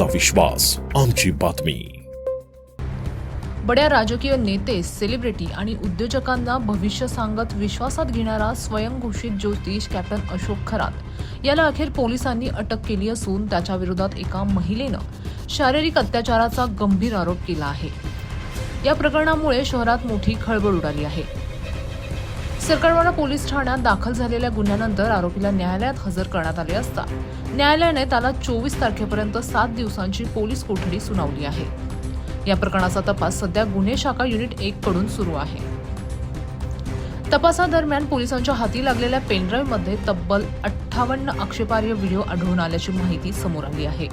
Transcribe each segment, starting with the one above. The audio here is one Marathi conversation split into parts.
तुमचा विश्वास आमची बातमी। बड्या राजकीय नेते, सेलिब्रिटी आणि उद्योजकांना भविष्य सांगत विश्वासात घेणारा स्वयंघोषित ज्योतिष कॅप्टन अशोक खरात याला अखेर पोलिसांनी अटक केली असून त्याच्या विरोधात एका महिलेनं शारीरिक अत्याचाराचा गंभीर आरोप केला आहे। या प्रकरणामुळे शहरात मोठी खळबळ उडाली आहे। सरकारवाडा पोलीस ठाण्यात दाखल झालेल्या गुन्ह्यानंतर आरोपीला न्यायालयात हजर करण्यात आले असता न्यायालयाने त्याला 24 तारखेपर्यंत 7 दिवसांची पोलीस कोठडी सुनावली आहे। या प्रकरणाचा तपास सध्या गुन्हे शाखा युनिट 1 कडून सुरू आहे। तपासादरम्यान पोलिसांच्या हाती लागलेल्या पेनड्राईव्ह मध्ये तब्बल 58 आक्षेपार्ह व्हिडिओ आढळून आल्याची माहिती समोर आली आहे।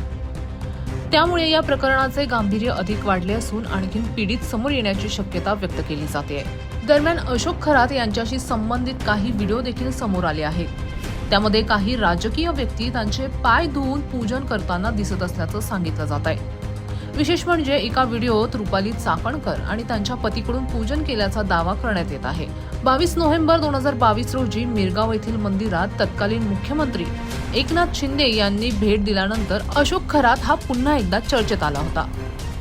त्यामुळे या प्रकरणाचे गांभीर्य अधिक वाढले असून आणखी पीडित समोर येण्याची शक्यता व्यक्त केली जाते। दरम्यान अशोक खरात यांच्याशी संबंधित काही व्हिडिओ देखील समोर आले आहेत। त्यामध्ये काही राजकीय व्यक्ती त्यांचे पाय धुवून पूजन करताना दिसत असल्याचं सांगितलं जात आहे। विशेष म्हणजे एका व्हिडिओत रुपाली चाकणकर आणि त्यांच्या पतीकडून पूजन केल्याचा दावा करण्यात येत आहे। 22 नोव्हेंबर 2022 रोजी मिरगाव येथील मंदिरात तत्कालीन मुख्यमंत्री एकनाथ शिंदे यांनी भेट दिल्यानंतर अशोक खरात हा पुन्हा एकदा चर्चेत आला होता।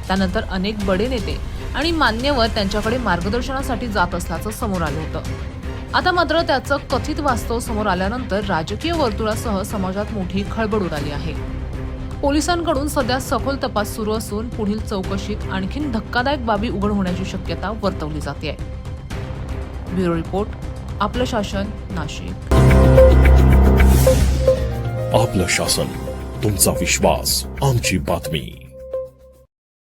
त्यानंतर अनेक बडे नेते आणि मान्यवर त्यांच्याकडे मार्गदर्शनासाठी जात असल्याचं समोर आलं होतं। आता मात्र त्याचं कथित वास्तव समोर आल्यानंतर राजकीय वर्तुळासह समाजात मोठी खळबळ उडाली आहे। पोलिसांकडून सध्या सखोल तपास सुरू असून पुढील चौकशीत आणखीन धक्कादायक बाबी उघड होण्याची शक्यता वर्तवली जाते। ब्युरो रिपोर्ट, आपलं शासन, नाशिक। आपलं शासन, तुमचा विश्वास आमची बातमी।